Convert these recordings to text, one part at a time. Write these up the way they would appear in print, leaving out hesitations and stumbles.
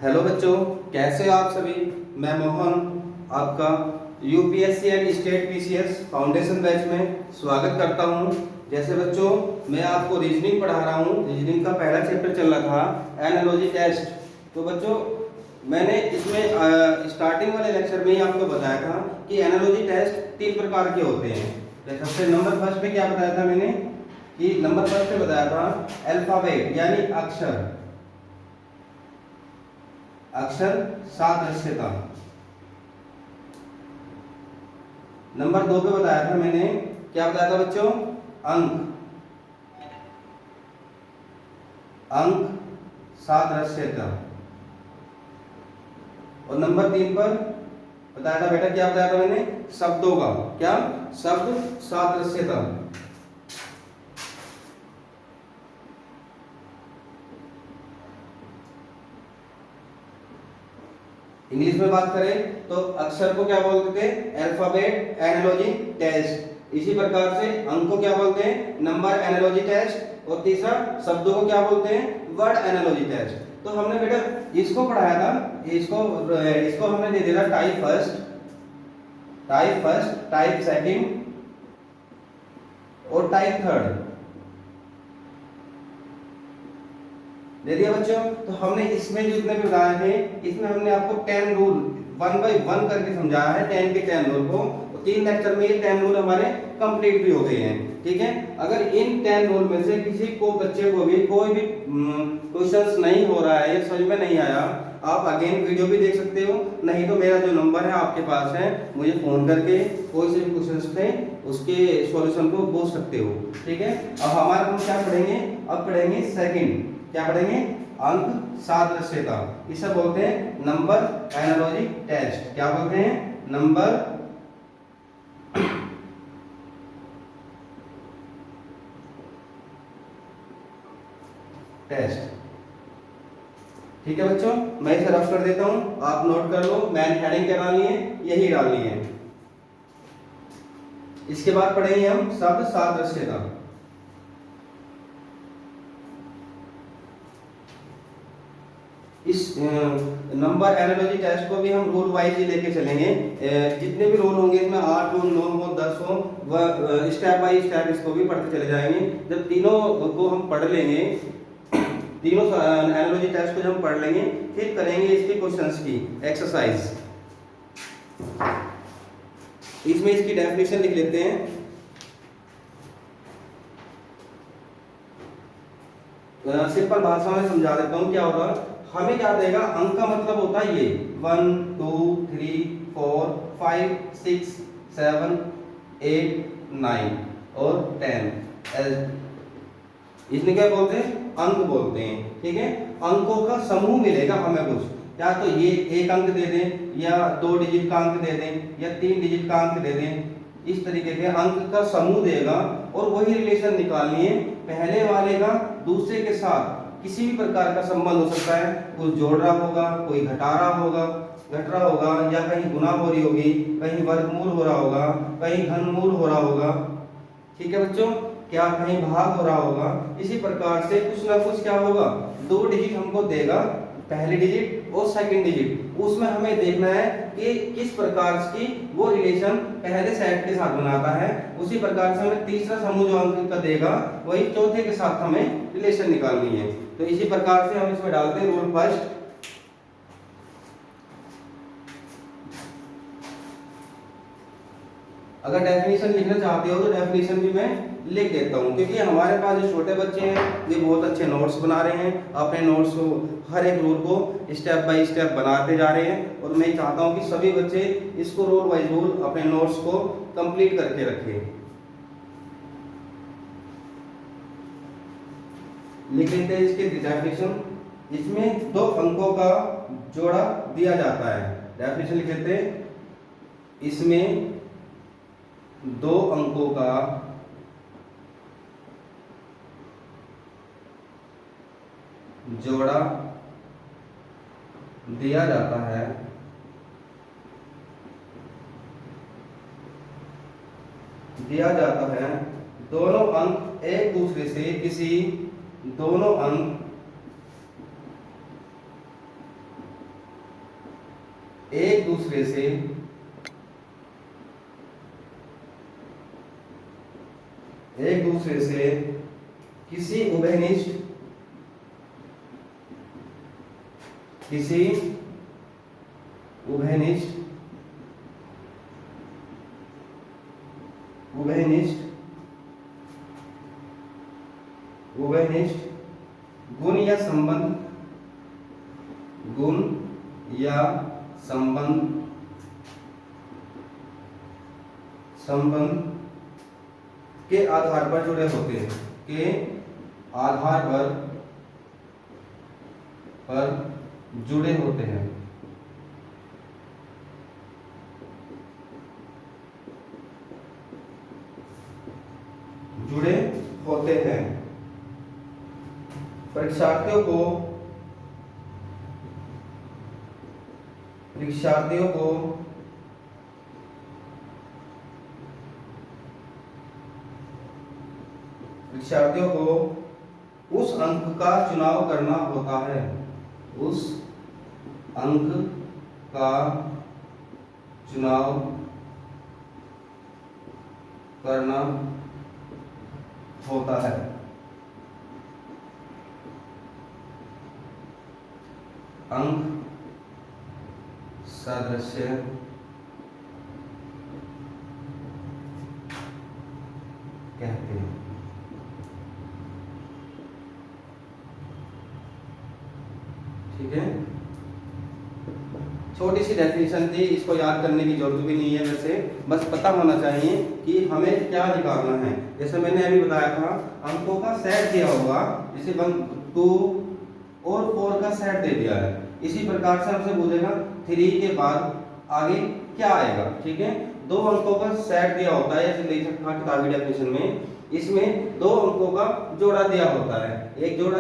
Hello बच्चों, कैसे हो आप सभी। मैं मोहन आपका UPSC and state PCS foundation batch में स्वागत करता हूं। जैसे बच्चों मैं आपको रीजनिंग पढ़ा रहा हूं। रीजनिंग का पहला चैप्टर चल रहा था एनालॉजी टेस्ट। तो बच्चों मैंने इसमें स्टार्टिंग वाले लेक्चर में ही आपको बताया था कि एनालॉजी टेस्ट 3 प्रकार के होते हैं। सबसे नंबर फर्स्ट पे क्या बताया था मैंने कि नंबर फर्स्ट पे बताया था अल्फाबेट यानी अक्षर अक्षर सादृश्यता। नंबर 2 पे बताया था मैंने, क्या बताया था बच्चों, अंक अंक सादृश्यता। और नंबर 3 पर बताया था बेटा, क्या बताया था मैंने, शब्दों का क्या, शब्द सादृश्यता। इंग्लिश में बात करें तो अक्षर को क्या बोलते थे, अल्फाबेट एनालॉजी टेस्ट। इसी प्रकार से अंक को क्या बोलते हैं, नंबर एनालॉजी टेस्ट। और तीसरा शब्दों को क्या बोलते हैं, वर्ड एनालॉजी टेस्ट। तो हमने बेटा इसको पढ़ाया था, इसको हमने दे दिया टाइप फर्स्ट, टाइप सेकंड और टाइप थर्ड दे दिया बच्चों। तो हमने इसमें जो जितने भी बताए थे, इसमें हमने आपको 10 रूल 1 बाय 1 करके समझाया है, 10 के 10 रूल को। 3 लेक्चर में ये 10 रूल हमारे कंप्लीट भी हो गए हैं। ठीक है, अगर इन 10 रूल में से किसी को बच्चे को भी कोई भी क्वेश्चंस नहीं हो रहा है या समझ में नहीं आया, आप अगेन वीडियो भी देख सकते हो, नहीं तो मेरा जो नंबर है आपके पास है, मुझे फोन करके कोई से भी क्वेश्चंस थे उसके सॉल्यूशन को पूछ सकते हो। ठीक है, अब हमारा हम क्या पढ़ेंगे, अब पढ़ेंगे सेकंड, क्या पढ़ेंगे, अंक सादृश्यता। इसे बोलते हैं नंबर एनालॉजी टेस्ट। क्या बोलते हैं, नंबर टेस्ट। ठीक है बच्चों, मैं इसे रफ कर देता हूं, आप नोट कर लो। मैंने हेडिंग क्या डालनी है, यही डालनी है। इसके बाद पढ़ेंगे हम शब्द सादृश्यता। इस नंबर एनालॉजी टेस्ट को भी हम रूल वाइज ही लेके चलेंगे। जितने भी रूल होंगे इसमें 8 हो, 9 हो, 10 हो, वह स्टेप बाय स्टेप इसको भी पढ़ते चले जाएंगे। जब तीनों को हम पढ़ लेंगे, तीनों एनालॉजी टेस्ट को जब हम पढ़ लेंगे, फिर करेंगे इसके क्वेश्चंस की एक्सरसाइज। इसमें इसकी डेफिनेशन लिख लेते हैं। सिंपल भाषा में समझा देता हूं क्या होगा। हमें क्या देगा, अंक का मतलब होता है ये 1 2 3 4 5 6 7 8 9 और 10। इसमें क्या बोलते हैं, अंक बोलते हैं। ठीक है, अंकों का समूह मिलेगा हमें कुछ, या तो ये एक अंक दे दें, या 2 डिजिट का अंक दे दें, या 3 डिजिट का अंक दे दें। इस तरीके के अंक का समूह देगा और वही रिलेशन निकालनी है, पहले वाले का दूसरे के साथ किसी भी प्रकार का संबंध हो सकता है। कुछ जोड़ रहा होगा, कोई घटा रहा होगा, घट रहा होगा, या कहीं गुना हो रही होगी, कहीं वर्गमूल हो रहा होगा, कहीं घनमूल हो रहा होगा। ठीक है बच्चों, क्या कहीं भाग हो रहा होगा। इसी प्रकार से कुछ ना कुछ क्या होगा, 2 डिजिट हमको देगा, पहली डिजिट और सेकंड डिजिट। उसमें हमें देखना है कि किस प्रकार की वो रिलेशन पहले सेट के साथ बनाता है। उसी प्रकार से हमें तीसरा समूह जो अंक का देगा, वही चौथे के साथ हमें रिलेशन निकालनी है। तो इसी प्रकार से हम इसमें डालते हैं रूल फर्स्ट। अगर डेफिनेशन लिखना चाहते हो तो डेफिनेशन भी मैं लिख देता हूँ, क्योंकि हमारे पास जो छोटे बच्चे हैं ये बहुत अच्छे नोट्स बना रहे हैं, अपने नोट्स को हर एक रूल को स्टेप बाय स्टेप बनाते जा रहे हैं। और मैं चाहता हूँ कि सभी बच्चे इसको रूल वाइज रूल अपने नोट्स को कंप्लीट करके रखें। लिख लेते हैं इसके डेफिनेशन। इसमें 2 अंकों का जोड़ा दिया जाता है। डेफिनेशन लिख लेते हैं, इसमें 2 अंकों का जोड़ा दिया जाता है, दोनों अंक एक दूसरे से किसी दोनों अंक एक दूसरे से किसी उभयनिष्ठ गुण या संबंध के आधार पर जुड़े होते हैं, के आधार पर जुड़े होते हैं। परीक्षार्थियों को उस अंक का चुनाव करना होता है, अंक सादृश्य कहते हैं। ठीक है, छोटी सी डेफिनेशन थी, इसको याद करने की जरूरत भी नहीं है, वैसे बस पता होना चाहिए कि हमें क्या निकालना है। जैसे मैंने अभी बताया था, अंकों का सेट दिया होगा, जैसे 1 2 और 4 का सेट दे दिया है। इसी प्रकार से हमसे पूछेगा 3 के बाद आगे क्या आएगा। ठीक है, 2 अंकों का सेट दिया होता है, जैसे देख सकते हैं किताबी डेफिनेशन में, इसमें 2 अंकों का जोड़ा दिया होता है। एक जोड़ा,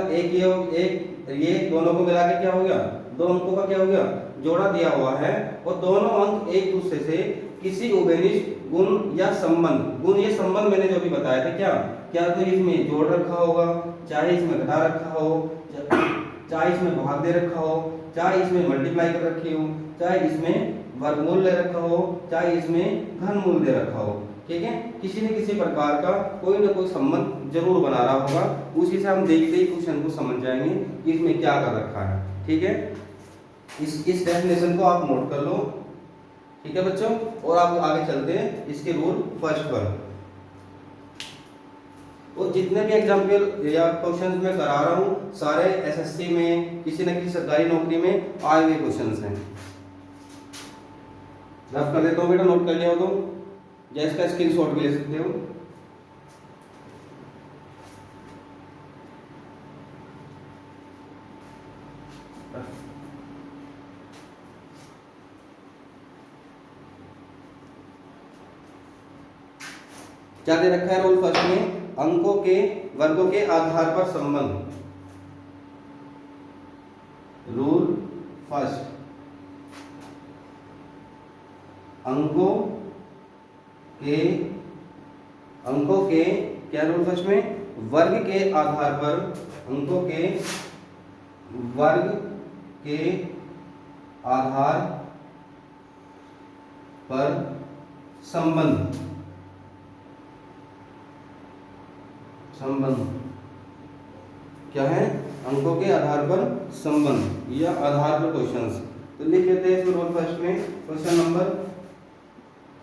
ये दोनों को मिला के क्या हो गया, 2 अंकों का क्या हो गया, जोड़ा दिया हुआ है। और दोनों अंक एक दूसरे से किसी उभयनिष्ठ गुण या संबंध, ये संबंध मैंने जो भी बताया था, क्या तो इसमें जोड़ रखा होगा, चाहे इसमें घटा रखा हो, चाहे इसमें भाग दे रखा हो, चाहे इसमें मल्टीप्लाई कर रखी हो, चाहे इसमें वर्गमूल ले रखा हो, चाहे इसमें घनमूल दे रखा हो। ठीक है, किसी न किसी प्रकार का कोई ना कोई संबंध जरूर बना रहा होगा, उसी से हम देखते ही क्वेश्चन को समझ जाएंगे कि इसमें क्या कर रखा है। ठीक है, इस डेफिनेशन को आप नोट कर लो। ठीक है बच्चों, और आप आगे चलते हैं इसके रूल फर्स्ट पर। और जितने भी एग्जाम्पल या क्वेश्चंस मैं करा रहा हूँ, सारे एसएससी में, किसी न किसी सरकारी नौकरी में आए हुए क्वेश्चंस हैं। रफ कर देता हूँ बेटा, नोट कर लिया हो तो, या इसका स्क्रीनशॉट भी ले सकते हो। क्या दे रखा है रूल फर्स्ट में, अंकों के वर्गों के आधार पर संबंध। रूल फर्स्ट, अंकों के क्या रूल फर्स्ट में, वर्ग के आधार पर, अंकों के वर्ग के आधार पर संबंध क्या है, अंकों के आधार पर संबंध या आधार पर क्वेश्चंस। तो लिख लेते हैं इसमें रूल फर्स्ट में, क्वेश्चन नंबर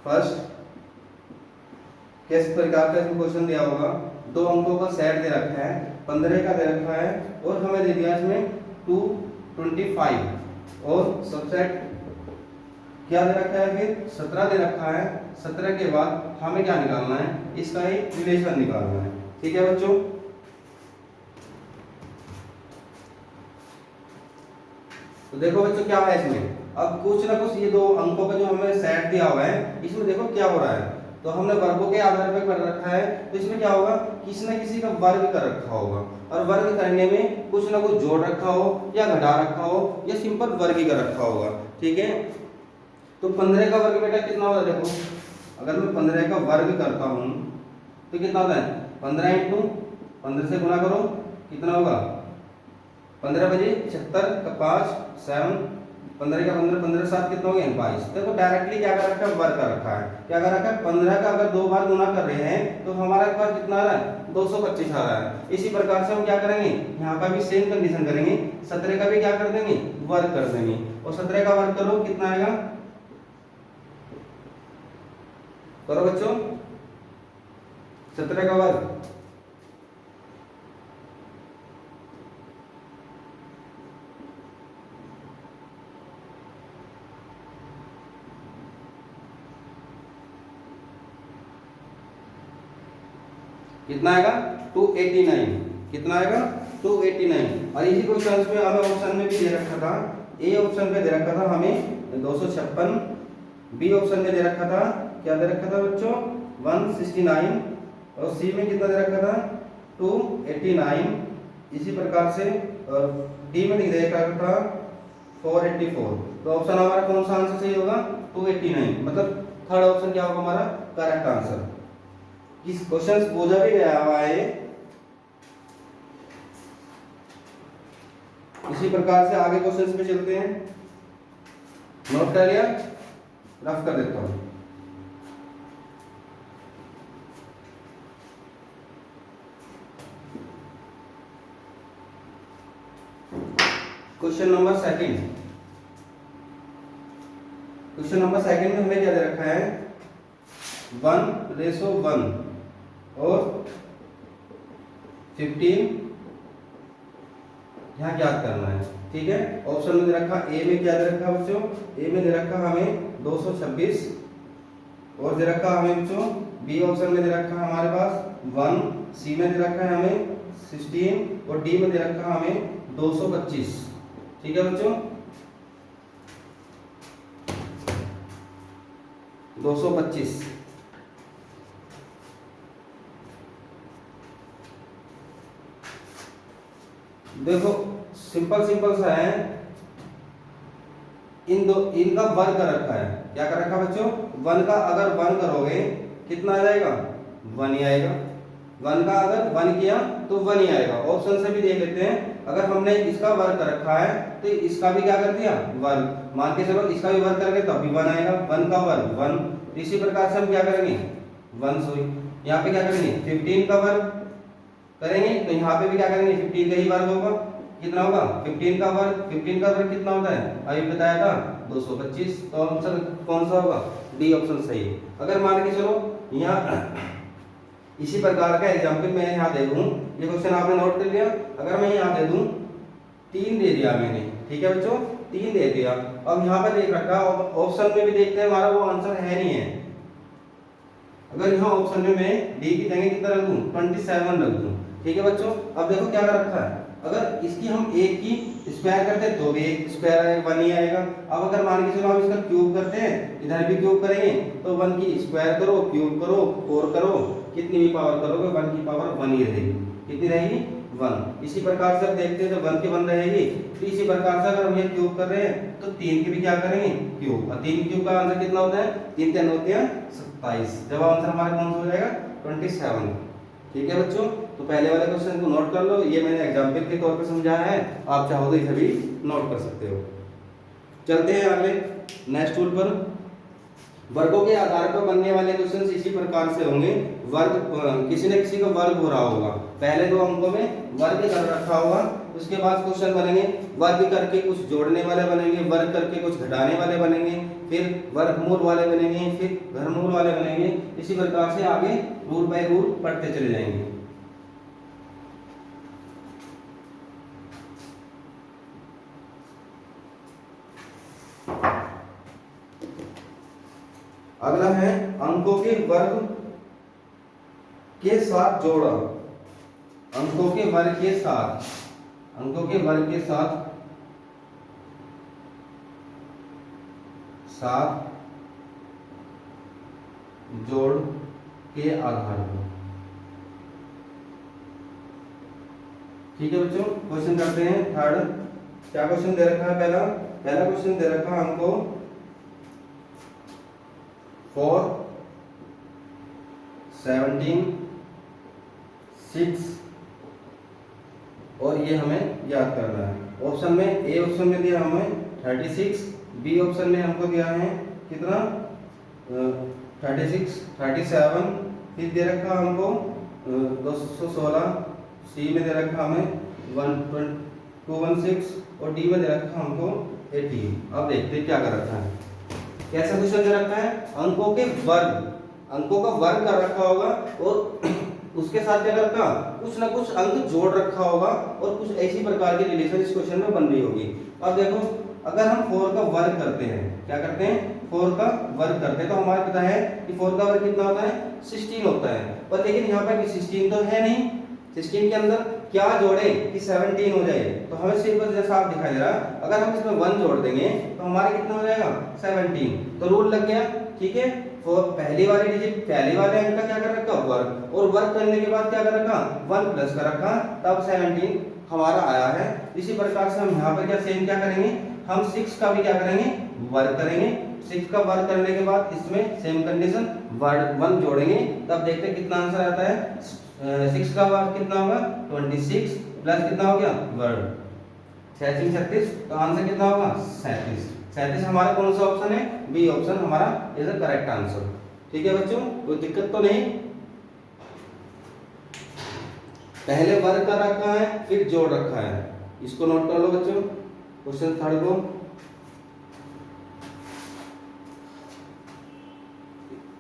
फर्स्ट। किस प्रकार का इसमें क्वेश्चन दिया होगा, 2 अंकों का सेट दे रखा है, 15 का दे रखा है, और हमें दे दिया इसमें 225, और सबसेट क्या दे रखा है, फिर 17 दे रखा है। 17 के बाद हमें क्या निकालना है, इसका एक रिलेशन निकालना है। ठीक है बच्चों, तो देखो बच्चों क्या है इसमें, अब कुछ ना कुछ ये 2 अंकों का जो हमें सेट दिया हुआ है, इसमें देखो क्या हो रहा है। तो हमने वर्गों के आधार पर कर रखा है, तो इसमें क्या होगा, किसी न किसी का वर्ग कर रखा होगा, और वर्ग करने में कुछ ना कुछ जोड़ रखा हो, या घटा रखा हो, या सिंपल वर्ग ही कर रखा होगा। ठीक है, तो 15 का वर्ग बेटा कितना होगा, देखो अगर मैं 15 का वर्ग करता हूं तो कितना होता है, 15 इंटू 15 से गुणा करो, कितना होगा, 15 बजे 76 का 5 7 15 का 15, 15 7 कितना हो गया 22। देखो डायरेक्टली क्या कर रखा है, वर्ग कर रखा है। क्या कर रखा है, 15 का अगर 2 बार गुना कर रहे हैं तो हमारे पास कितना आ रहा है, 225 आ रहा है। इसी प्रकार से हम क्या करेंगे, यहाँ का भी सेम कंडीशन करेंगे, 17 का भी क्या कर देंगे, वर्ग कर देंगे। और 17 का वर्ग करो कितना आएगा, करो बच्चों 17 का वर्ग कितना आएगा, 289। कितना आएगा, 289। और इसी क्वेश्चन में हमें ऑप्शन में भी दे रखा था, ए ऑप्शन में दे रखा था हमें 256, बी ऑप्शन में दे रखा था, क्या दे रखा था बच्चों 169, और सी में कितना दे रखा था 289। इसी प्रकार से डी में दे रखा था 484। तो ऑप्शन हमारा कौन सा आंसर सही होगा, 289, मतलब थर्ड ऑप्शन क्या होगा हमारा करेक्ट आंसर। इस क्वेश्चन पूछा भी गया हुआ है। इसी प्रकार से आगे क्वेश्चंस पे चलते हैं। नोट कर लिया, रफ कर देता हूं। Question number second, question number second में हमें क्या दे रखा है, 1:1 और 15 यहाँ ज्ञात करना है। ठीक है, ऑप्शन में दे रखा ए में क्या दे रखा बच्चों, ए में दे रखा हमें 226, और दे रखा हमें बच्चों बी ऑप्शन में दे रखा हमारे पास 1, सी में दे रखा है हमें 16, और डी में दे रखा हमें 225। ठीक है बच्चों, 225। देखो सिंपल सिंपल सा है, इनका वर्ग कर रखा है। क्या कर रखा बच्चों, 1 का अगर 1 करोगे कितना आ जाएगा, 1 ही आएगा। 1 का अगर 1 किया तो 1 ही आएगा। ऑप्शन से भी देख लेते हैं, अगर हमने इसका वर्ग कर रखा है तो इसका भी क्या कर दिया वर्ग, मान के चलो इसका भी वर्ग करेंगे तब भी 1 आएगा। 1 का वर्ग 1। इसी प्रकार से हम क्या करेंगे 1 सॉरी यहाँ पे क्या करेंगे 15 का वर्ग करेंगे, तो यहाँ पे भी क्या करेंगे 15 का ही वर्ग होगा। कितना होगा 15 का वर्ग, 15 का वर्ग कितना होता है अभी बताया था 225। तो आंसर कौन सा होगा, डी ऑप्शन सही है। अगर मान के चलो यहाँ इसी प्रकार का एग्जांपल मैं यहाँ दे दूँ, ये क्वेश्चन आपने नोट कर लिया। अगर मैं यहाँ दे दूँ 3 दे दिया मैंने, ठीक है बच्चों 3 दे दिया। अब यहाँ पे देख रखा ऑप्शन में भी देखते हैं हमारा वो आंसर है नहीं है। अगर यहाँ ऑप्शन में मैं डी की जगह कितना रख दूँ 27 रख दूँ। ठीक है बच्चों, अब देखो क्या कर रखा है, अगर इसकी हम एक की स्क्वायर करते हैं तो भी एक स्क्वायर आएगा 1 ही आएगा। अब अगर मान के चलो हम इसका क्यूब करते हैं, इधर भी क्यूब करेंगे तो 1 की स्क्वायर करो, क्यूब करो, 4 करो, कितनी भी पावर करोगे 1 की पावर 1 ही रहेगी। कितनी रहेगी 1। इसी प्रकार से अब देखते हैं तो 1 की 1 रहेगी। तो इसी प्रकार से अगर हम ये क्यूब कर रहे हैं तो 3 की भी क्या करेंगे क्यूब, और 3 क्यूब का आंसर कितना होता है 3 3 होते हैं 27। जब आंसर हमारे कौन सा हो जाएगा 27। ठीक है बच्चों, तो पहले वाले क्वेश्चन को नोट कर लो, ये मैंने एग्जांपल के तौर पर समझाया है, आप चाहो तो इसे भी नोट कर सकते हो। चलते हैं आगे नेक्स्ट टूल पर। वर्गों के आधार पर बनने वाले क्वेश्चन इसी प्रकार से होंगे। वर्ग किसी न किसी का वर्ग हो रहा होगा, पहले 2 अंकों में वर्ग कर रखा होगा, उसके बाद क्वेश्चन बनेंगे वर्ग करके कुछ जोड़ने वाले बनेंगे, वर्ग करके कुछ घटाने वाले बनेंगे, फिर वर्गमूल वाले बनेंगे, फिर घनमूल वाले बनेंगे। इसी प्रकार से आगे रूल बाय रूल पढ़ते चले जाएंगे। अगला है अंकों के वर्ग के साथ जोड़ा। अंकों के वर्ग के साथ, अंकों के वर्ग के साथ जोड़ के आधार पर। ठीक है बच्चों, क्वेश्चन करते हैं थर्ड। क्या क्वेश्चन दे रखा है, पहला क्वेश्चन दे रखा है हमको 4 17 6 और ये हमें याद करना है। ऑप्शन में ए ऑप्शन में दिया हमें 36, बी ऑप्शन में हमको दिया है कितना 36, 37, फिर दे रखा हमको 216, सी में दे रखा हमें 216 और डी में दे रखा हमको 18। अब देखते हैं क्या कर रखा है, कैसा क्वेश्चन दे रखा है, अंकों के वर्ग, अंकों का वर्ग कर रखा होगा और उसके साथ क्या कर रखा, कुछ ना कुछ अंक जोड़ रखा होगा और कुछ ऐसी प्रकार की रिलेशन इस क्वेश्चन में बन रही होगी। अब देखो अगर हम 4 का वर्ग करते हैं, क्या करते हैं 4 का वर्ग करते हैं, तो हमारा पता है कि 4 का वर्ग कितना होता है 16 होता है, पर लेकिन यहाँ पर 16 तो है नहीं, 16 के अंदर क्या जोड़े कि 17 हो जाए, तो हमें सिंपल जैसा आप दिखाई दे रहा है, अगर हम इसमें 1 जोड़ देंगे तो हमारा कितना हो जाएगा 17, तो रूल लग गया, ठीक है। पहली वाली डिजिट पहले वाले अंक का क्या कर रखा वर्ग, और वर्ग करने के बाद क्या कर रखा 1 प्लस कर रखा, तब 17 हमारा आया है। इसी प्रकार से हम यहाँ पर क्या सेम क्या करेंगे, हम 6 का भी क्या करेंगे वर्ग करेंगे, 6 का वर्ग करने के बाद इसमें सेम कंडीशन 1 जोड़ेंगे, तब देखते हैं कितना आंसर आता है। 6 का वर्ग कितना होगा 26 प्लस कितना हो गया वर्ग 36, तो आंसर कितना होगा 37। हमारा कौन सा ऑप्शन है, बी ऑप्शन हमारा इज द करेक्ट आंसर। ठीक है बच्चों, कोई दिक्कत तो नहीं, पहले वर्ग कर रखा है फिर जोड़ रखा है, इसको नोट कर लो बच्चों। क्वेश्चन 3 को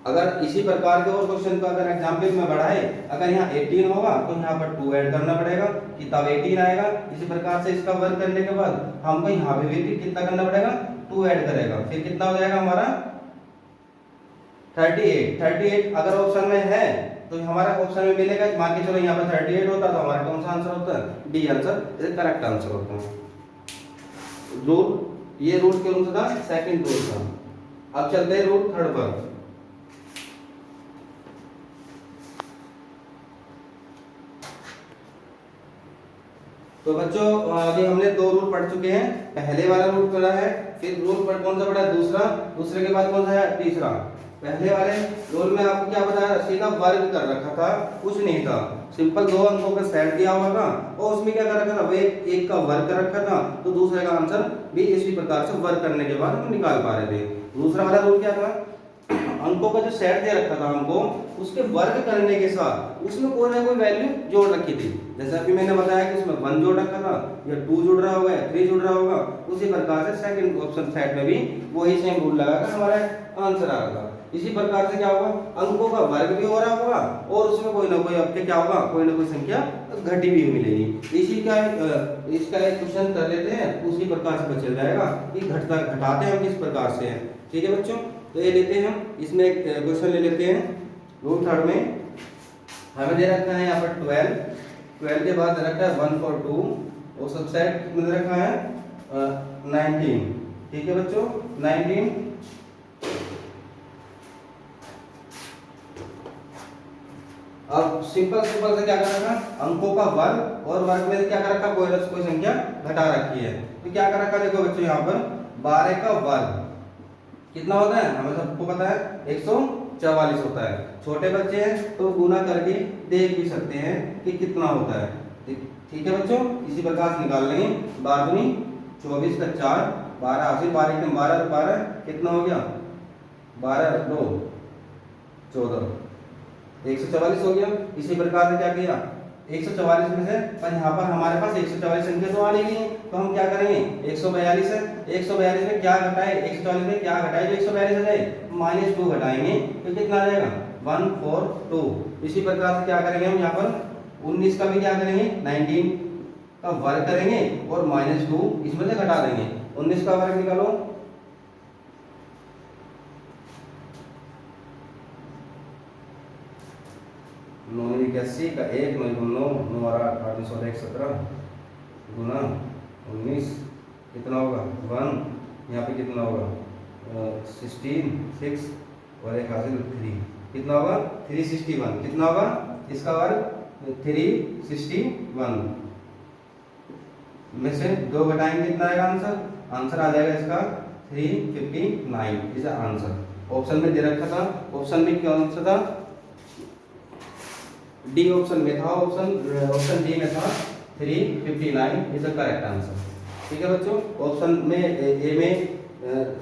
अगर इसी प्रकार के और क्वेश्चन का अगर एग्जाम्पल में बढ़ाए, अगर यहाँ 18 होगा तो यहाँ पर 2 ऐड करना पड़ेगा कि तब 18 आएगा। इसी प्रकार से इसका वर्ग करने के बाद हमको यहाँ पे भी कितना करना पड़ेगा 2 ऐड करेगा, फिर कितना हो जाएगा हमारा 38। अगर ऑप्शन में है तो हमारा ऑप्शन में मिलेगा, मान के चलो यहाँ पर 38 होता तो हमारा कौन सा आंसर होता है, डी आंसर करेक्ट आंसर होता है। रूल, ये रूल के अनुसार था, सेकंड रूल था। अब चलते हैं रूल 3 पर। तो बच्चों अभी हमने 2 रूल पढ़ चुके हैं, पहले वाला रूल पढ़ा है, फिर रूल पर कौन सा पढ़ा है दूसरा, दूसरे के बाद कौन सा है तीसरा। पहले वाले रूल में आपको क्या बताया, सीधा वर्ग कर रखा था, कुछ नहीं था, सिंपल 2 अंकों का सेट दिया हुआ था और उसमें क्या कर रखा था, वे एक का वर्ग कर रखा था, तो दूसरे का आंसर भी इसी प्रकार से वर्ग करने के बाद हम निकाल पा रहे थे। दूसरा वाला रूल क्या था, अंकों का जो सेट दे रखा था हमको, उसके वर्ग करने के साथ उसमें कोई ना कोई वैल्यू जोड़ रखी थी। जैसा कि मैंने बताया कि उसमें 1 जोड़ रखा था, या 2 जुड़ रहा होगा, या 3 जुड़ रहा होगा, उसी प्रकार से सेकंड ऑप्शन सेट में भी वही सेम रूल लगाकर हमारा आंसर आ रहा था। इसी प्रकार से क्या होगा, अंकों का वर्ग भी हो रहा होगा और उसमें कोई ना कोई आपके क्या होगा, कोई ना कोई संख्या घटी भी मिलेगी। इसी का इसका एक क्वेश्चन कर लेते हैं, उसी प्रकार से बचल जाएगा कि घटाते हैं हम किस प्रकार से हैं। ठीक है बच्चों, तो ये लेते हैं हम, इसमें एक क्वेश्चन ले लेते हैं। रूल 3 में हमें दे रखा है यहाँ पर 12 के बाद दे रखा है 1 for 2 और सबसेट में दे रखा है 19। ठीक है बच्चों, 19। अब सिंपल से क्या कर रखा, अंकों का वर्ग और वर्ग में क्या कर रखा, कोई संख्या घटा रखी है, तो क्या कर रखा, देखो बच्चों यहाँ पर 12 का वर्ग कितना होता है, हमें सबको पता है 144 होता है। छोटे बच्चे हैं तो गुना करके देख भी सकते हैं कि कितना होता है। ठीक है बच्चों, इसी प्रकार से निकाल लेंगे। 12 दूनी 24 का 4, 12 80, 12 के 12 12 कितना हो गया, 12 2 14, 144 हो गया। इसी प्रकार से क्या किया, 144 में से, पर यहाँ पर हमारे पास 144 संख्या तो आ नहीं है, तो हम क्या करेंगे, 142 है, 142 में क्या घटाए, 144 में क्या घटाए जो 142 आ जाए, -2 घटाएंगे तो कितना आ जाएगा 142। इसी प्रकार से क्या करेंगे हम यहाँ पर 19 का भी क्या करेंगे, 19 का वर्ग करेंगे और -2 इसमें से घटा देंगे। 19 का वर्ग निकालो, 981 का 1 9 9 9 और 8 8 16 17 गुना 19 कितना होगा 1, यहाँ पे कितना होगा 16 6 और 1 हासिल 3, कितना होगा 361, कितना होगा इसका वर्ग 361 में से 2 घटाएंगे कितना आएगा आंसर, आंसर आ जाएगा इसका 359 इज आंसर। ऑप्शन में दे रखा था, ऑप्शन में कौन सा था, डी ऑप्शन में था, ऑप्शन डी में था 359 इज द करेक्ट आंसर। ठीक है बच्चों, ऑप्शन में ए में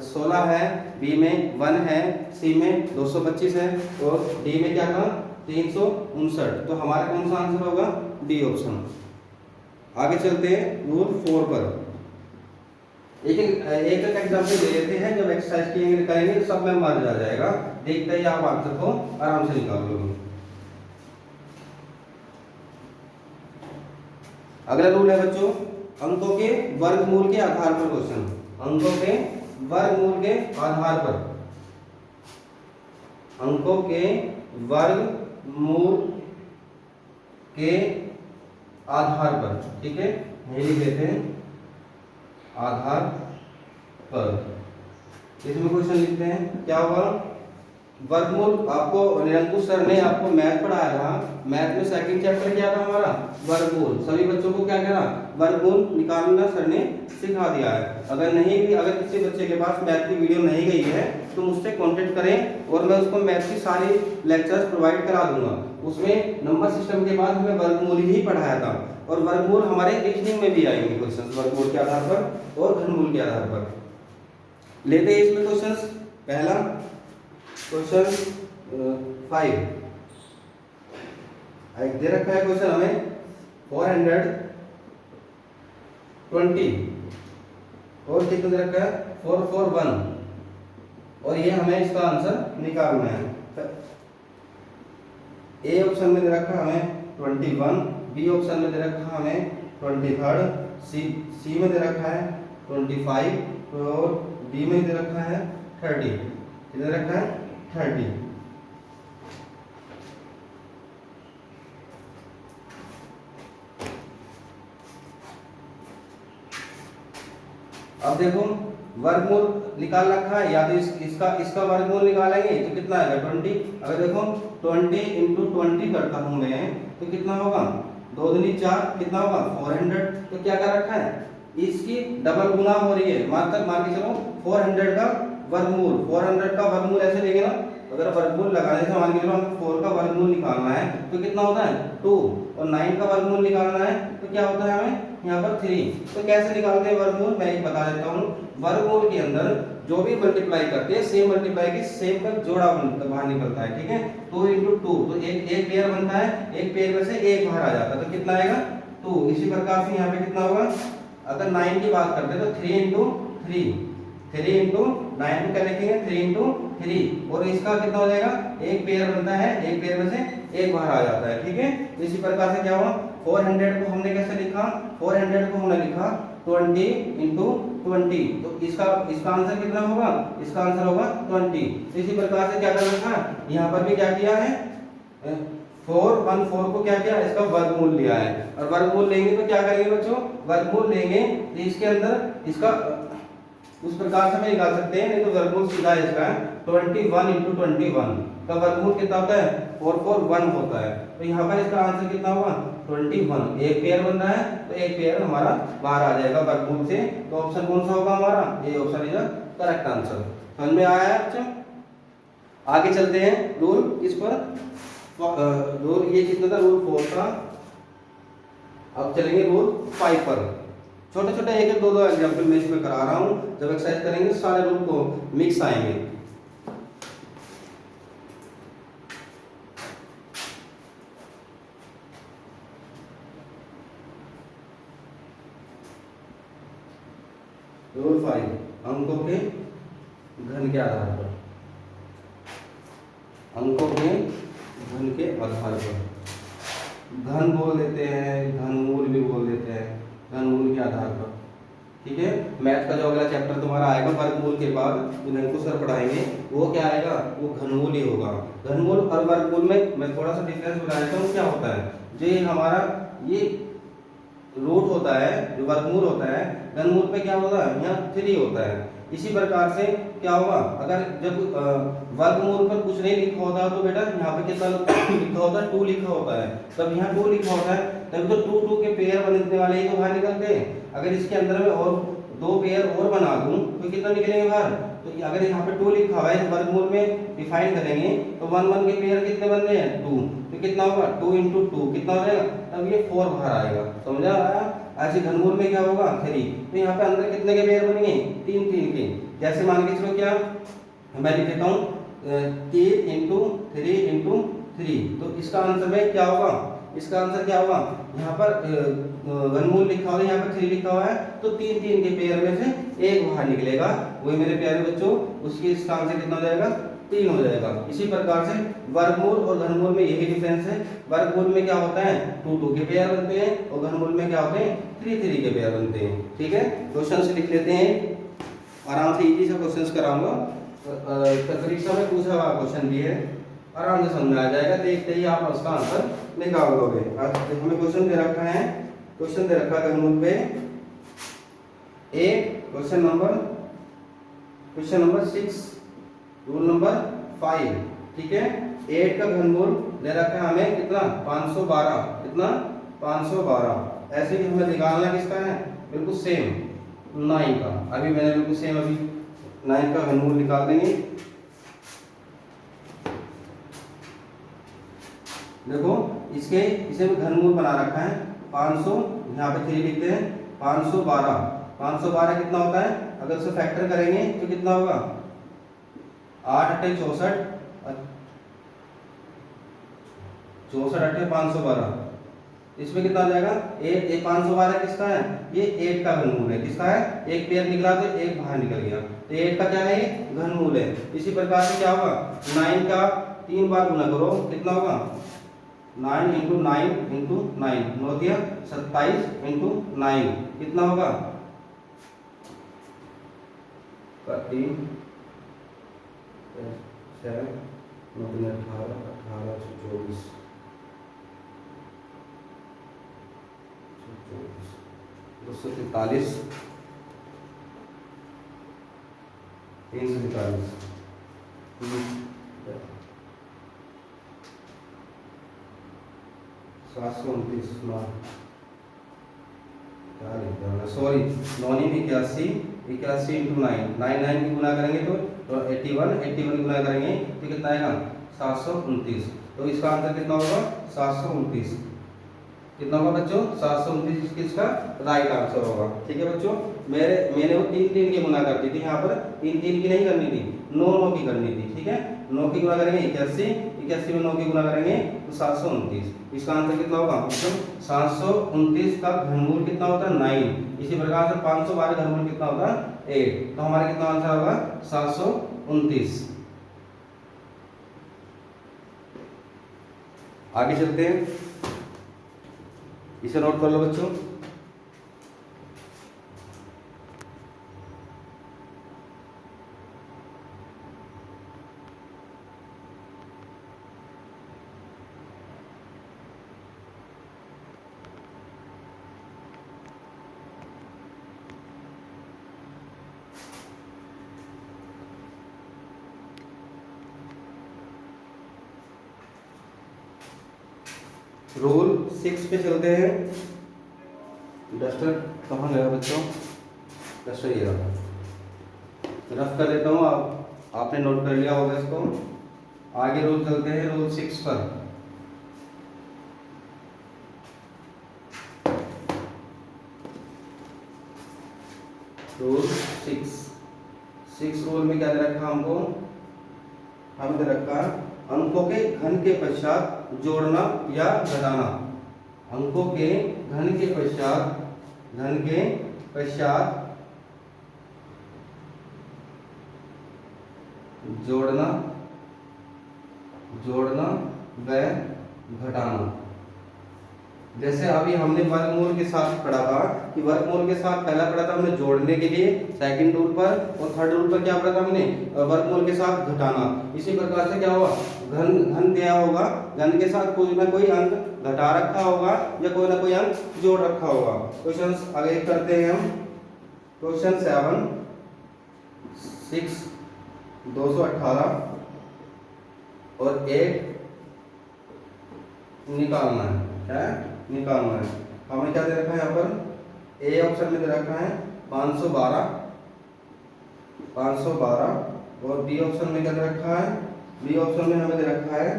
16 है, बी में 1 है, सी में 225 है और डी में क्या था 359। तो हमारा कौन सा आंसर होगा, डी ऑप्शन। आगे चलते हैं रूल 4 पर। एक एक एग्जाम्पल दे देते हैं, जब एक्सरसाइज करेंगे तो सब में मर्ज आ जाएगा। देखते ही आप आंसर को आराम से निकाल लोगे। अगला रूल है बच्चों, अंकों के वर्गमूल के आधार पर क्वेश्चन। अंकों के वर्गमूल के आधार पर, अंकों के वर्गमूल के आधार पर, ठीक है, यही लिख देते हैं आधार पर। इसमें क्वेश्चन लिखते हैं, क्या होगा, वर्गमूल। आपको निरंकुश सर ने आपको मैथ पढ़ाया था, मैथ में सेकंड चैप्टर क्या था हमारा, वर्गमूल। सभी बच्चों को क्या करा, वर्गमूल निकालना सर ने सिखा दिया है। अगर नहीं भी, अगर किसी बच्चे के पास मैथ की वीडियो नहीं गई है तो मुझसे कांटेक्ट करें और मैं उसको मैथ की सारी लेक्चर्स प्रोवाइड करा दूंगा। उसमें नंबर सिस्टम के बाद हमें वर्गमूल ही पढ़ाया था और वर्गमूल हमारे रीजनिंग में भी आएंगे क्वेश्चन, वर्गमूल के आधार पर और घनमूल के आधार पर। लेते हैं इसमें क्वेश्चन। पहला क्वेश्चन 5 दे रखा है क्वेश्चन हमें 420 और कितना दे रखा है 441 और ये हमें इसका आंसर निकालना है। ए ऑप्शन में दे रखा हमें 21, बी ऑप्शन में दे रखा हमें 23, सी में दे रखा है 25 और डी में दे रखा है 30। कितना रखा है 30। अब देखो वर्गमूल निकाल रखा है, या तो इसका वर्गमूल निकालेंगे तो कितना आएगा 20। अगर देखो 20 इंटू 20 करता हूं मैं तो कितना होगा 2 दूनी 4, कितना होगा 400। तो क्या कर रखा है, इसकी डबल गुना हो रही है। मान के चलो 400 का वर्गमूल, 400 का वर्गमूल ऐसे लेंगे ना, अगर वर्गमूल लगाने से मान के चलो हमें 4 का वर्गमूल निकालना है तो कितना होता है 2 और 9 का वर्गमूल निकालना है तो क्या होता है हमें यहाँ पर 3। तो कैसे निकालते हैं वर्गमूल, मैं बता देता हूँ। वर्गमूल के अंदर जो भी मल्टीप्लाई करते हैं सेम मल्टीप्लाई की सेम का जोड़ा बाहर निकलता है, ठीक है। 2 इंटू 2 तो एक पेयर बनता है, एक पेयर में से एक बाहर आ जाता है तो कितना आएगा 2। इसी प्रकार से यहाँ पे कितना होगा, अगर 9 की बात करते हैं तो 3 इंटू 9 को क्या लिखेंगे 3 इंटू 3 और इसका कितना हो जाएगा, एक पेयर बनता है, एक पेयर में से एक बाहर आ जाता है, ठीक है। इसी प्रकार से क्या हुआ 400 को हमने कैसे लिखा, 400 को हमने लिखा 20 इंटू 20। तो इसका आंसर कितना होगा, इसका आंसर होगा 20। इसी प्रकार से क्या कर रखा, यहाँ पर भी क्या किया है 414 को क्या किया, इसका वर्गमूल लिया है। और वर्गमूल लेंगे तो क्या करेंगे बच्चों, वर्गमूल लेंगे तो इसके अंदर इसका उस प्रकार से हम निकाल सकते हैं, नहीं तो वर्गमूल सीधा इसका 21 इंटू 21 का वर्गमूल कितना होता है 441 होता है। तो यहाँ पर इसका आंसर कितना होगा 21। एक पेयर बन रहा है तो एक पेयर हमारा बाहर आ जाएगा वर्गमूल से। तो ऑप्शन कौन सा होगा हमारा, ये option is the correct answer. समझ में आया है बच्चों। आगे चलते हैं रूल इस पर, रूल ये कितना था रूल 4 था। अब चलेंगे रूल 5 पर। छोटे छोटे एक दो एग्जाम्पल मैं इसमें करा रहा हूँ, जब एक्सरसाइज करेंगे सारे रूल को मिक्स आएंगे। रूल 5 अंकों के घन के आधार पर, अंकों के घन के आधार पर घन बोल देते हैं, घनमूल भी बोल देते हैं, घनमूल के आधार पर, ठीक है। मैथ का जो अगला चैप्टर तुम्हारा आएगा वर्गमूल के बाद जिनको सर पढ़ाएंगे वो क्या आएगा, वो घनमूल ही होगा। घनमूल और वर्गमूल में मैं थोड़ा सा डिफरेंस बता देता हूँ। क्या होता है, जो हमारा ये रूट होता है, जो वर्गमूल होता है, घनमूल पे क्या होगा यहाँ 3 होता है। इसी प्रकार से क्या होगा, अगर जब वर्गमूल पर कुछ नहीं लिखा होता तो बेटा यहाँ पे कितना लिखा होता है 2 लिखा होता है। तब यहाँ 2 लिखा होता है तब तो 2 के पेयर बनने वाले ही तो बाहर निकलते हैं। अगर इसके अंदर में और 2 पेयर और बना दूं तो कितना निकलेंगे बाहर। तो अगर यहाँ पे 2 लिखा हुआ है वर्गमूल में डिफाइन करेंगे तो 1 1 के पेयर कितने बन रहे हैं 2, तो कितना होगा 2 इंटू 2 कितना हो जाएगा, तब ये 4 बाहर आएगा। समझा आया। ऐसे घनमूल में क्या होगा 3। तो यहाँ पे अंदर कितने के पेयर बनेंगे 3 3 के। जैसे मान के चलो क्या मैं लिख देता हूँ 3 इंटू 3 इंटू 3। तो इसका आंसर में क्या होगा, इसका आंसर क्या होगा, यहाँ पर घनमूल लिखा हुआ है, यहाँ पर 3 लिखा हुआ है, तो 3 3 के पेयर में से एक बाहर निकलेगा, वही मेरे प्यारे बच्चों उसकी इसका आंसर कितना हो जाएगा 3 हो जाएगा। इसी प्रकार से वर्गमूल और घनमूल में यही डिफरेंस है। वर्गमूल में क्या होता है 2 2 के पेयर बनते हैं और घनमूल में क्या होते हैं 3 3 के पेयर बनते हैं। ठीक है, क्वेश्चन से लिख लेते हैं, आराम से इजी सा क्वेश्चन कराऊंगा, परीक्षा में पूछा हुआ क्वेश्चन भी है, आराम से समझ में आ जाएगा, देखते ही आप उसका आंसर निकाल दोगे। हमें क्वेश्चन दे रखा है, क्वेश्चन दे रखा है घनमूल पे 8, क्वेश्चन नंबर 6, रूल नंबर 5। ठीक है, 8 का घनमूल दे रखा है हमें कितना 512, कितना 512। ऐसे ही हमें निकालना किसका है बिल्कुल सेम 9 का। अभी मैंने बिल्कुल सेम अभी 9 का घनमूल निकाल देंगे। देखो इसके इसे घनमूल बना रखा है 500, यहाँ पे 3 लिखते हैं 512। 512 कितना होता है, अगर उसे फैक्टर करेंगे तो कितना होगा 8 8 64, 64 8 512। इसमें कितना आ जाएगा 512 किसका है, ये 8 का घनमूल है। किसका है, एक पेयर निकला तो एक बाहर निकल गया, तो 8 का क्या है ये घनमूल है। इसी प्रकार से क्या होगा 9 का 3 बार गुना करो, कितना होगा 9 इंटू 9 इंटू 9, 9 दिया 27 इंटू 9, कितना होगा 3 7 9 18 18 24 243 343 729 सॉरी 9 81 81 इंटू 9 9 की गुना करेंगे तो 81 गुना करेंगे तो कितना आएगा 729। तो इसका आंसर कितना होगा 729। कितना होगा बच्चों 729, किसका राइट आंसर होगा। ठीक है बच्चों, मैंने वो 3 3 की गुना कर दी थी, यहाँ पर 3 3 की नहीं करनी थी, 9 9 की करनी थी। ठीक है, 9 की गुना करेंगे 81, 81 में 9 की गुना करेंगे तो 729। इसका आंसर कितना होगा बच्चों 729 का घनमूल कितना होता है 9। इसी प्रकार से 512 घनमूल कितना होता है 8। तो हमारा कितना आंसर होगा 729। आगे चलते हैं, इसे नोट कर लो बच्चों। रूल 6 पे चलते हैं। डस्टर कहाँ गया बच्चों, डस्टर ये रहा, रफ कर देता हूँ, आपने नोट कर लिया होगा इसको। आगे रूल चलते हैं रूल 6 पर। रूल 6 रूल में क्या दे रखा हमको, हमें दे रखा अंकों के घन के पश्चात जोड़ना या घटाना। अंकों के घन के पश्चात जोड़ना व घटाना। जैसे अभी हमने वर्गमूल के साथ पढ़ा था कि वर्गमूल के साथ पहला पढ़ा था हमने जोड़ने के लिए सेकंड रूल पर, और थर्ड रूल पर क्या पढ़ा था हमने वर्गमूल के साथ घटाना। इसी प्रकार से क्या हुआ घन दिया होगा, घन के साथ कोई ना कोई अंक घटा रखा होगा या कोई ना कोई अंक जोड़ रखा होगा। क्वेश्चन आगे करते हैं हम। क्वेश्चन 7 6 218 और 8 निकालना है, क्या निकालना है। हमें क्या दे रखा है यहाँ पर ए ऑप्शन में दे रखा है 512 और बी ऑप्शन में क्या दे रखा है, बी ऑप्शन में हमें दे रखा है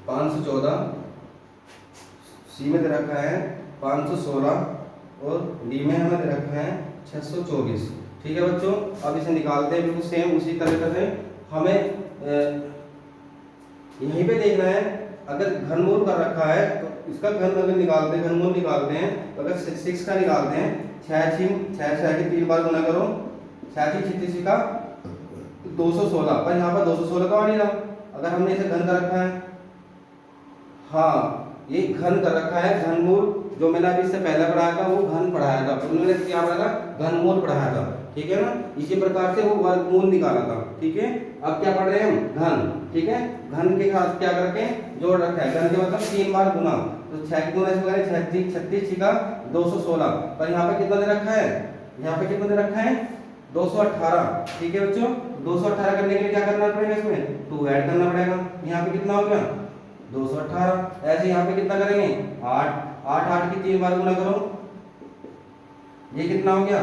514, सी में दे रखा है 516 और डी में हमें दे रखा है 624। ठीक है बच्चों, अब इसे निकालते हैं बिल्कुल सेम उसी तरीके से। हमें यहीं पे देखना है, अगर घनमूल कर रखा है तो इसका अगर निकालते हैं, घनमूल निकालते हैं तो अगर 6 का निकालते हैं, 6 के 3 बार गुना करो, 6 36 का 216, पर यहाँ पर 216 का आ नहीं रहा। अगर हमने इसे घन कर रखा है, हाँ ये घन कर रखा है, घनमूल जो मैंने अभी इससे पहले पढ़ाया था वो घन पढ़ाया था, उन्होंने क्या पढ़ाया था, घनमूल पढ़ाया था। ठीक है ना, इसी प्रकार से वो वर्गमूल निकाला था। ठीक है, अब क्या पढ़ रहे हैं हम, घन। ठीक है, घन के साथ क्या करके जोड़ रखा है, घन के मतलब 3 बार गुना, तो 6 के गुना से 36 का 216, पर यहाँ पे कितना दे रखा है, यहाँ पे कितना दे रखा है 218। ठीक है बच्चों, 218 करने के लिए क्या करना पड़ेगा, इसमें 2 ऐड करना पड़ेगा। यहाँ पे कितना हो गया 218। ऐसे यहाँ पे कितना करेंगे 8 8 की 3 बार गुना करो, ये कितना हो गया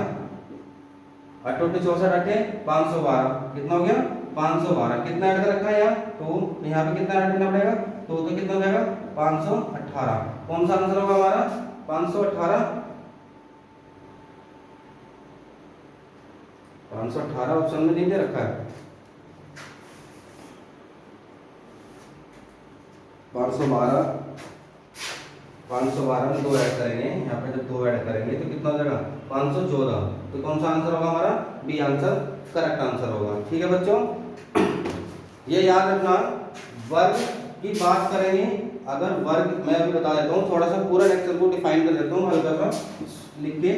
8 64 8 512, कितना हो गया 512। कितना ऐड कर रखा है यहाँ 2, यहाँ पे कितना ऐड करना पड़ेगा 2, तो कितना हो जाएगा 518। कौन सा आंसर होगा हमारा 518, 518 ऑप्शन में नहीं दे रखा है। 512 में 2 ऐड करेंगे, यहाँ पे जब 2 ऐड करेंगे तो कितना हो जाएगा 514। तो कौन सा आंसर होगा हमारा, बी आंसर करेक्ट आंसर होगा। ठीक है बच्चों, ये याद रखना, वर्ग की बात करेंगे, अगर वर्ग मैं अभी बता देता हूँ, थोड़ा सा पूरा लेक्चर को डिफाइन कर देता हूँ हल्का सा लिख के।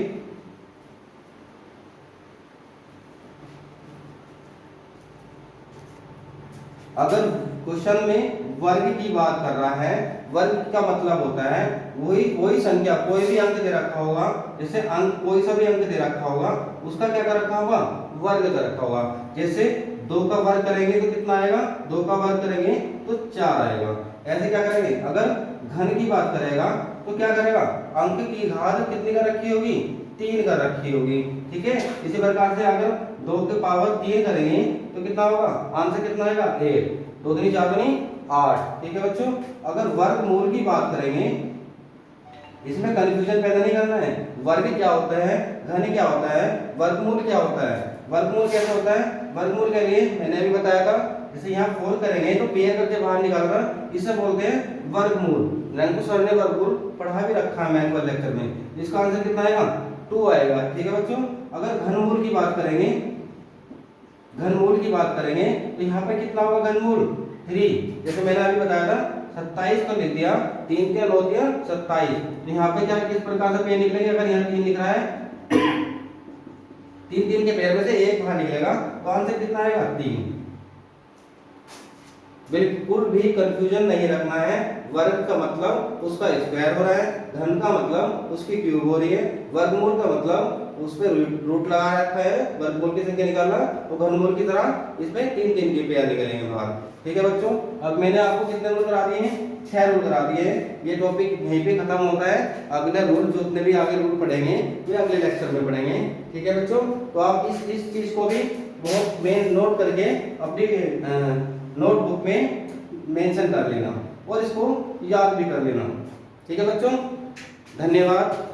अगर क्वेश्चन में वर्ग की बात कर रहा है, वर्ग का मतलब होता है वही संख्या, कोई भी अंक दे रखा होगा, जैसे अंक कोई सा भी अंक दे रखा होगा उसका क्या कर रखा होगा, वर्ग कर रखा होगा। जैसे 2 का वर्ग करेंगे तो कितना आएगा, 2 का वर्ग करेंगे तो 4 आएगा। ऐसे क्या करेंगे, अगर घन की बात करेगा तो क्या करेगा, अंक की घात कितनी कर रखी होगी, 3 कर रखी होगी। ठीक है, इसी प्रकार से अगर 2 के पावर 3 करेंगे तो कितना होगा, आंसर कितना आएगा 8, 2 दूनी 4 दूनी 8। ठीक है बच्चों, अगर वर्गमूल की बात करेंगे, इसमें कंफ्यूजन पैदा नहीं करना है, वर्ग क्या होता है, घन क्या होता है, वर्गमूल क्या होता है। वर्गमूल कैसे होता है, वर्गमूल के लिए मैंने अभी बताया था, जैसे यहाँ 4 करेंगे तो पेयर करके बाहर निकालकर इसे बोलते हैं वर्गमूल। रंकु सर ने वर्गमूल पढ़ा भी रखा है मैथ वाले लेक्चर में, इसका आंसर कितना आएगा 2 आएगा। ठीक है बच्चों, अगर घनमूल की बात करेंगे, घनमूल की बात करेंगे तो यहाँ पे कितना होगा घनमूल 3, जैसे मैंने अभी बताया था 27 को लिख दिया, 3 के 9 दिया 27, तो यहाँ पे क्या किस प्रकार से पेड़ निकलेंगे, अगर यहाँ 3 लिख रहा है 3 के पेड़ में से 1 बाहर निकलेगा, तो आंसर कितना आएगा 3। बिल्कुल भी कंफ्यूजन नहीं रखना है, वर्ग का मतलब उसका स्क्वायर हो रहा है, घन का मतलब उसकी क्यूब हो रही है, वर्गमूल का मतलब उस पे रूट लगा रखा है, वर्गमूल की संख्या निकालना, तो घनमूल की तरह इसमें 3 के पेयर निकलेंगे बाहर। ठीक है बच्चों, अब मैंने आपको कितने रूल करा दिए हैं, 6 रूल करा दिए हैं। ये टॉपिक यहीं पे खत्म होता है, अगले रूल जितने भी आगे रूल पढ़ेंगे वे अगले लेक्चर में पढ़ेंगे। ठीक है बच्चों, तो आप इस चीज को भी बहुत मेन नोट करके अपनी नोटबुक में मेंशन कर लेना और इसको याद भी कर लेना। ठीक है बच्चों, धन्यवाद।